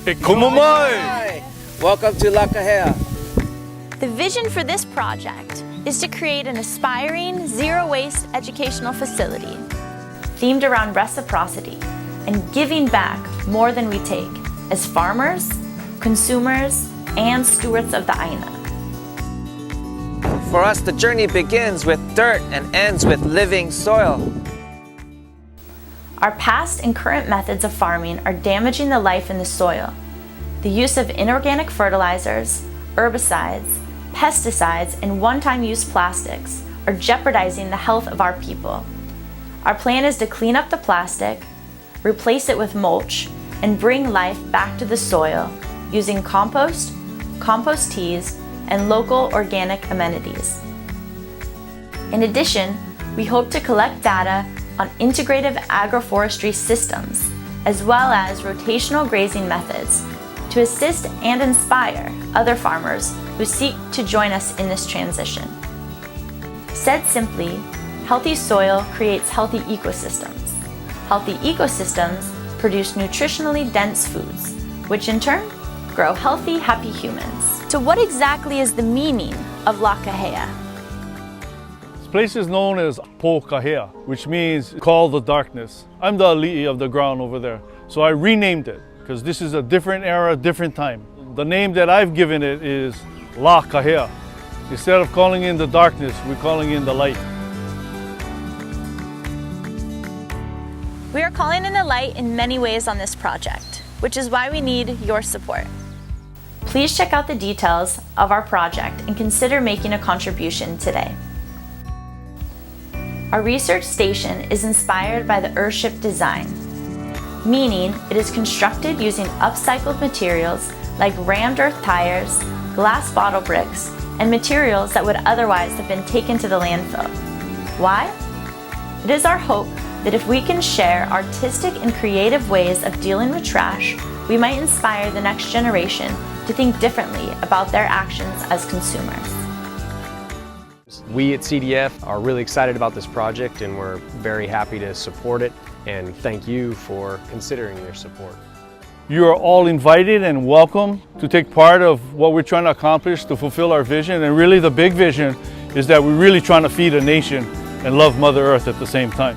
Hi. Welcome to Kāhea. The vision for this project is to create an aspiring zero-waste educational facility themed around reciprocity and giving back more than we take as farmers, consumers, and stewards of the Aina. For us, the journey begins with dirt and ends with living soil. Our past and current methods of farming are damaging the life in the soil. The use of inorganic fertilizers, herbicides, pesticides, and one-time use plastics are jeopardizing the health of our people. Our plan is to clean up the plastic, replace it with mulch, and bring life back to the soil using compost, compost teas, and local organic amenities. In addition, we hope to collect data on integrative agroforestry systems, as well as rotational grazing methods to assist and inspire other farmers who seek to join us in this transition. Said simply, healthy soil creates healthy ecosystems. Healthy ecosystems produce nutritionally dense foods, which in turn grow healthy, happy humans. So what exactly is the meaning of Kāhea? This place is known as Kāhea, which means call the darkness. I'm the ali'i of the ground over there, so I renamed it because this is a different era, different time. The name that I've given it is Kāhea. Instead of calling in the darkness, we're calling in the light. We are calling in the light in many ways on this project, which is why we need your support. Please check out the details of our project and consider making a contribution today. Our research station is inspired by the Earthship design, meaning it is constructed using upcycled materials like rammed earth tires, glass bottle bricks, and materials that would otherwise have been taken to the landfill. Why? It is our hope that if we can share artistic and creative ways of dealing with trash, we might inspire the next generation to think differently about their actions as consumers. We at CDF are really excited about this project and we're very happy to support it, and thank you for considering your support. You are all invited and welcome to take part of what we're trying to accomplish to fulfill our vision, and really the big vision is that we're really trying to feed a nation and love Mother Earth at the same time.